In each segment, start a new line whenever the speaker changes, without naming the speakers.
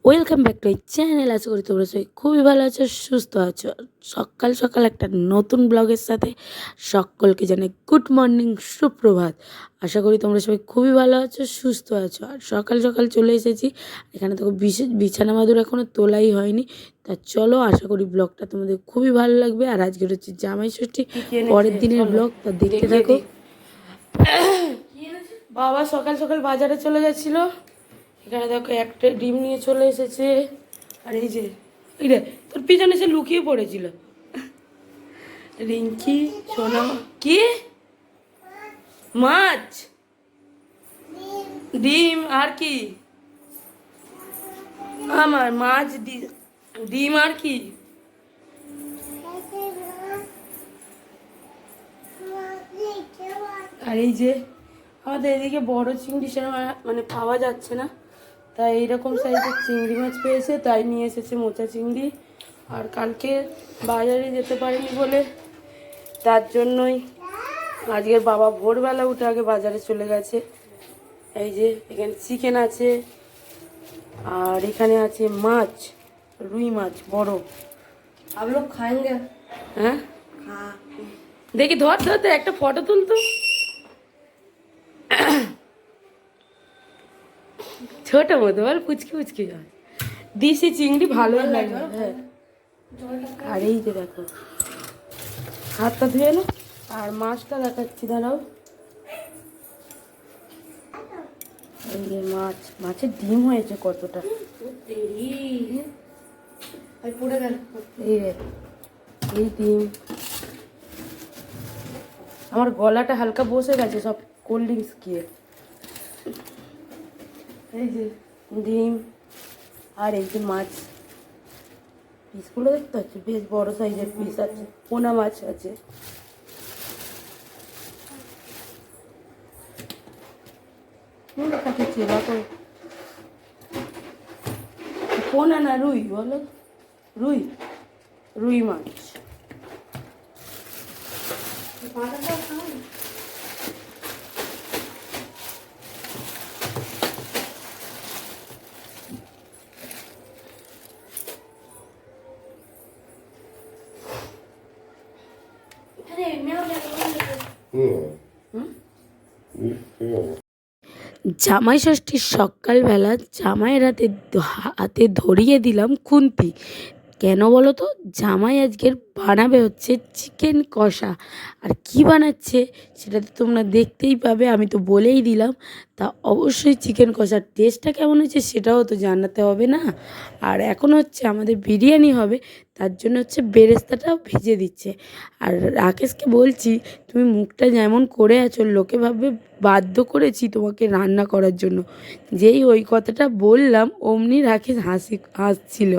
Welcome back to এই channel. আশা করি তোমরা সবাই খুবই ভালো আছো, সুস্থ আছো। সকাল সকাল একটা নতুন ব্লগের সাথে সকলকে জানাই গুড মর্নিং, সুপ্রভাত। আশা করি তোমরা সবাই খুবই ভালো আছো, সুস্থ আছো। আর সকাল সকাল চলে এসেছি এখানে। তো বিছানা মাদুর এখনও তোলাই হয়নি। তা চলো, আশা করি ব্লগটা তোমাদের খুবই ভালো লাগবে। আর আজকের হচ্ছে জামাই ষষ্ঠী, পরের দিনের ব্লগ, তা দেখতে থাকো। বাবা সকাল সকাল বাজারে চলে গেছিলো। এখানে দেখো একটা ডিম নিয়ে চলে এসেছে। আর এই যে এই রে, তোর পিছনে সে লুকিয়ে পড়েছিল রিঙ্কি সোনা। কি মাছ, ডিম আর কি? আমার মাছ, ডিম আর কি? আর এই যে আমাদের এদিকে বড় চিংড়ি সেরকম মানে পাওয়া যাচ্ছে না, তাই এইরকম সাইজের চিংড়ি মাছ পেয়েছে, তাই নিয়ে এসেছে মোচা চিংড়ি। আর কালকে বাজারে যেতে পারিনি বলে তার জন্যই আজকের বাবা ভোরবেলা উঠে আগে বাজারে চলে গেছে। এই যে এখানে চিকেন আছে, আর এখানে আছে মাছ, রুই মাছ বড়। आप लोग खाएंगे? হ্যাঁ, দেখি ধর ধর ধর, একটা ফটো তুলতো। ছোট মতো বল, পুচকি পুচকি দিশি চিংড়ি ভালোই লাগে। হ্যাঁ, আর এই যে দেখো হাতটা ধুয়ে এলো। আর মাছটা দেখাচ্ছি, দাঁড়াও। এই যে মাছ, মাছের ডিম হয়েছে কতটা। এই ডিম। আমার গলাটা হালকা বসে গেছে সব কোল্ড ড্রিঙ্কস খেয়ে। এই যে ডিম, আর এই যে মাছ। পিসগুলো দেখতে পাচ্ছি, বেশ বড় সাইজের পিস আছে। পোনা মাছ আছে। পোনা না রুই বলো, রুই, রুই মাছ। জামাই ষষ্ঠীর সকালবেলা জামাইয়ের হাতে ধরিয়ে দিলাম খুন্তি। কেন বলো তো? জামাই আজকের বানাবে হচ্ছে চিকেন কষা। আর কি বানাচ্ছে সেটা তো তোমরা দেখতেই পাবে, আমি তো বলেই দিলাম। তা অবশ্যই চিকেন কষার টেস্টটা কেমন হয়েছে সেটাও তো জানাতে হবে না। আর এখন হচ্ছে আমাদের বিরিয়ানি হবে, তার জন্য হচ্ছে বেরেস্তাটাও ভেজে দিচ্ছে। আর রাকেশকে বলছি, তুমি মুখটা যেমন করে আছো লোকে ভাববে বাধ্য করেছি তোমাকে রান্না করার জন্য। যেই ওই কথাটা বললাম অমনি রাকেশ হাসছিল।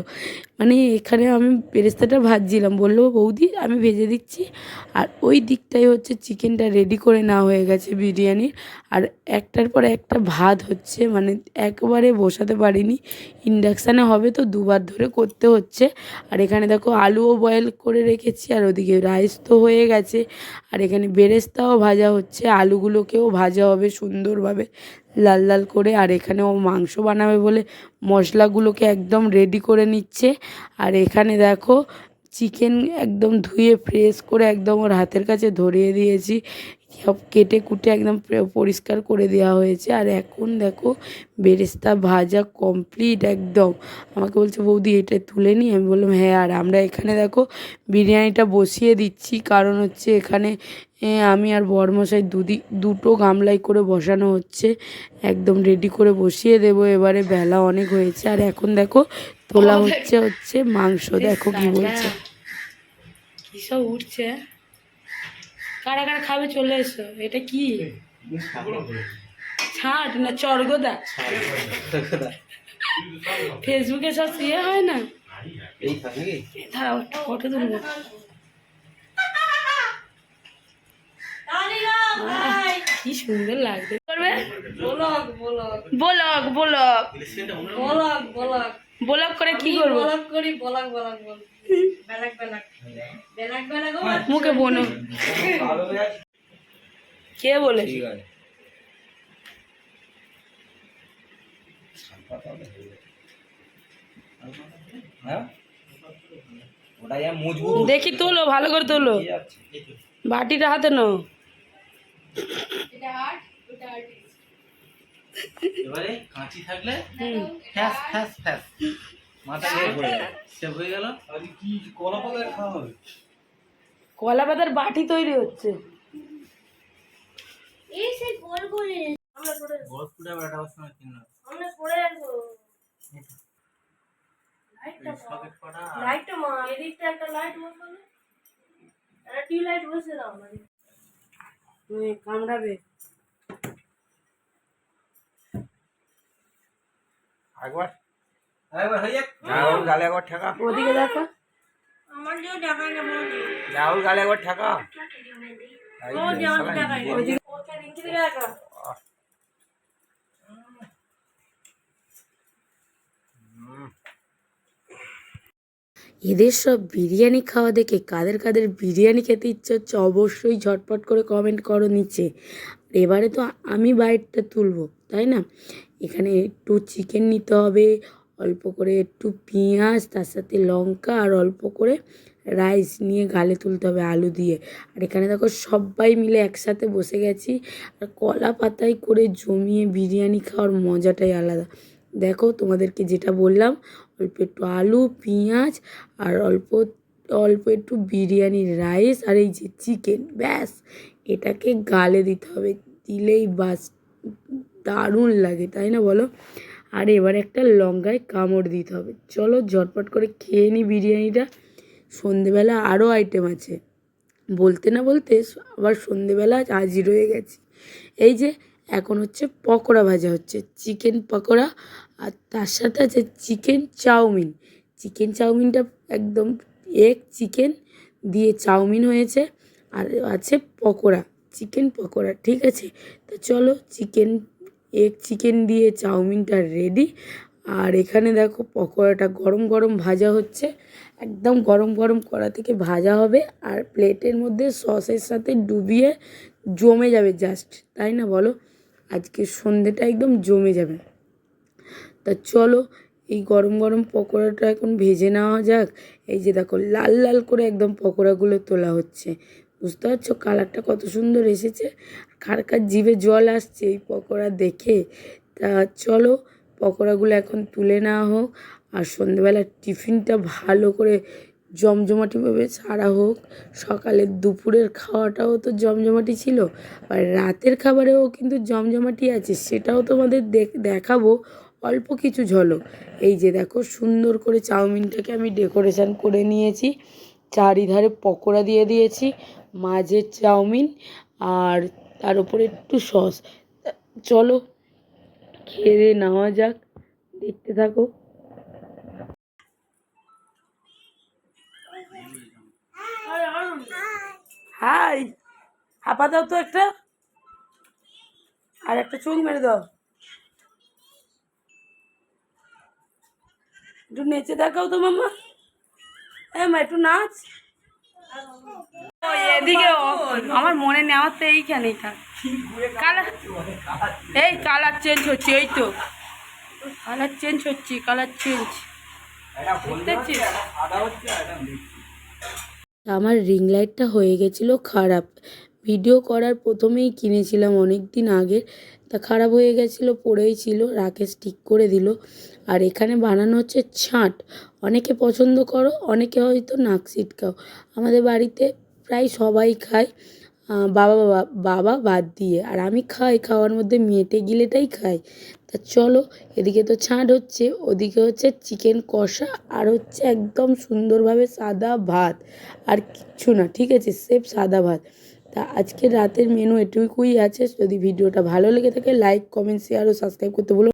মানে এখানে আমি বেরেস্তাটা ভাজছিলাম, বললো বৌদি আমি ভেজে দিচ্ছি। আর ওই দিকটাই হচ্ছে চিকেনটা রেডি করে নেওয়া হয়ে গেছে বিরিয়ানির। আর একটার পর একটা ভাত হচ্ছে, মানে একবারে বসাতে পারিনি। ইন্ডাকশানে হবে তো দুবার ধরে করতে হচ্ছে। আর এখানে দেখো আলুও বয়েল করে রেখেছি, আর ওদিকে রাইস তো হয়ে গেছে। আর এখানে বেরেস্তাও ভাজা হচ্ছে, আলুগুলোকেও ভাজা হবে সুন্দরভাবে লাল লাল করে। আর এখানে ও মাংস বানাবে বলে মশলাগুলোকে একদম রেডি করে নিচ্ছে। আর এখানে দেখো চিকেন একদম ধুয়ে ফ্রেশ করে একদম ওর হাতের কাছে ধরিয়ে দিয়েছি। সব কেটে কুটে একদম পরিষ্কার করে দেওয়া হয়েছে। আর এখন দেখো বেরেস্তা ভাজা কমপ্লিট একদম। আমাকে বলছে বৌদি এটা তুলে নিই, আমি বললাম হ্যাঁ। আর আমরা এখানে দেখো বিরিয়ানিটা বসিয়ে দিচ্ছি, কারণ হচ্ছে এখানে আমি আর বরমশাই দুটো গামলাই করে বসানো হচ্ছে। একদম রেডি করে বসিয়ে দেবো এবারে, বেলা অনেক হয়েছে। আর এখন দেখো তোলা হচ্ছে মাংস। দেখো কি বলছে, কী সব উঠছে। কারা কারা খাবে চলে এসো। এটা কি ছাট না চরগোদা? ফেসবুকে সব ইয়ে হয় না, দাঁড়াও একটা ফটো তুলবো। কি সুন্দর লাগবে। করবে blog blog blog blog blog blog blog করে কি করবো? ব্লগ করি, ব্লগ ব্লগ বল, বেলাক বেলাক বেলাক বেলাক মুখে বোনো। কে বলে?
হ্যাঁ ওটা যা মজবুত
দেখি তোলো, ভালো করে তোলো, বাটিটা হাতে নাও।
এবারে কাঁচি থাকলে ফ্যাস ফ্যাস ফ্যাস মাথা গিয়ে পড়ে গেল, সেভ হয়ে গেল। আর কি কলা পাতা খাওয়া হবে?
কলা পাতার বাটি তৈরি হচ্ছে।
এই সেই গোল গোল আমরা করে
বস পুরা বেটার সময় কিনা
আমরা করে রাখবো। লাইটটা
সকেট করা
লাইটটা মা এদিকটা একটা লাইট বসানো, একটা টিউব লাইট বসে দাও মানে
কামড়াবে।
একবার একবার হয়ে যাক। রাহুল গালে একবার ঠেকা,
ওদিকে দেখো।
আমার যে দেখাই না বলছি
রাহুল গালে একবার ঠেকা।
ও যেমন দেখাই না ওদিকে ওকে রিঙ্কি দিকে দেখা।
এদের সব বিরিয়ানি খাওয়া দেখে কাদের কাদের বিরিয়ানি খেতে ইচ্ছে হচ্ছে অবশ্যই ঝটপট করে কমেন্ট করো নিচে। এবারে তো আমি বাইটটা তুলবো, তাই না? এখানে একটু চিকেন নিতে হবে, অল্প করে একটু পেঁয়াজ, তার সাথে লঙ্কা আর অল্প করে রাইস নিয়ে গালে তুলতে হবে আলু দিয়ে। আর এখানে দেখো সবাই মিলে একসাথে বসে গেছি, আর কলা পাতায় করে জমিয়ে বিরিয়ানি খাওয়ার মজাটাই আলাদা। দেখো তোমাদেরকে যেটা বললাম, অল্প একটু আলু, পেঁয়াজ আর অল্প অল্প একটু বিরিয়ানির রাইস আর এই যে চিকেন, ব্যাস এটাকে গালে দিতে হবে। দিলেই বাস দারুণ লাগে, তাই না বলো? আর এবার একটা লঙ্কায় কামড় দিতে হবে। চলো ঝটপট করে খেয়ে নিই বিরিয়ানিটা। সন্ধেবেলা আরও আইটেম আছে, বলতে না বলতে আবার সন্ধেবেলা হাজির হয়ে গেছি। এই যে এখন হচ্ছে পকোড়া ভাজা হচ্ছে, চিকেন পকোড়া, আর তার সাথে আছে চিকেন চাউমিন। চিকেন চাউমিনটা একদম এগ চিকেন দিয়ে চাউমিন হয়েছে, আর আছে পকোড়া, চিকেন পকোড়া, ঠিক আছে? তো চলো এগ চিকেন দিয়ে চাউমিনটা রেডি। আর এখানে দেখো পকোড়াটা গরম গরম ভাজা হচ্ছে, একদম গরম গরম কড়া থেকে ভাজা হবে আর প্লেটের মধ্যে সসের সাথে ডুবিয়ে জমে যাবে জাস্ট, তাই না বলো? আজকে সন্ধেটা একদম জমে যাবে। তা চলো এই গরম গরম পকোড়াটা এখন ভেজে নেওয়া যাক। এই যে দেখো লাল লাল করে একদম পকোড়াগুলো তোলা হচ্ছে, বুঝতে পারছো কালারটা কত সুন্দর এসেছে? কার জিভে জল আসছে এই পকোড়া দেখে। তা চলো পকোড়াগুলো এখন তুলে নেওয়া হোক, আর সন্ধ্যেবেলার টিফিনটা ভালো করে জমজমাটিভাবে সারা হোক। সকালের দুপুরের খাওয়াটাও তো জমজমাটি ছিল, আর রাতের খাবারেও কিন্তু জমজমাটি আছে, সেটাও তোমাদের দেখাবো অল্প কিছু ঝলক। এই যে দেখো সুন্দর করে চাউমিনটাকে আমি ডেকোরেশন করে নিয়েছি, চারিধারে পকোড়া দিয়ে দিয়েছি, মাঝে চাউমিন আর তার উপরে একটু সস। চলো খেয়ে নেওয়া যাক, দেখতে থাকো। হাই, হাঁপা দাও তো একটা, আর একটা চুল মেরে দাও, একটু নেচে দেখাও তো মাম্মা। হ্যাঁ মা একটু নাচ। এদিকে আমার মনে নেই, আমার তো এইখানেই থাক। কালার এই কালার চেঞ্জ হচ্ছে, এই তো কালার চেঞ্জ হচ্ছে, কালার চেঞ্জ দেখছিস? আমার রিং লাইটটা হয়ে গেছিলো খারাপ, ভিডিও করার প্রথমেই কিনেছিলাম অনেক দিন আগে, তা খারাপ হয়ে গেছিলো, পড়েই ছিল, রাকেশ ঠিক করে দিল। আর এখানে বানানো হচ্ছে ছাঁট, অনেকে পছন্দ করো, অনেকে হয়তো নাক ছিটকাও। আমাদের বাড়িতে প্রায় সবাই খায়, বাবা বাবা বাবা বাদ দিয়ে, আর আমি খাই, খাওয়ার মধ্যে মেটে গিলেটাই খাই। তা চলো এদিকে তো ছাঁট হচ্ছে, ওদিকে হচ্ছে চিকেন কষা, আর হচ্ছে একদম সুন্দরভাবে সাদা ভাত, আর কিচ্ছু না, ঠিক আছে? সেফ সাদা ভাত। তা আজকে রাতের মেনু এটুকুই আছে। যদি ভিডিওটা ভালো লেগে থাকে লাইক কমেন্ট শেয়ার ও সাবস্ক্রাইব করতে ভুলো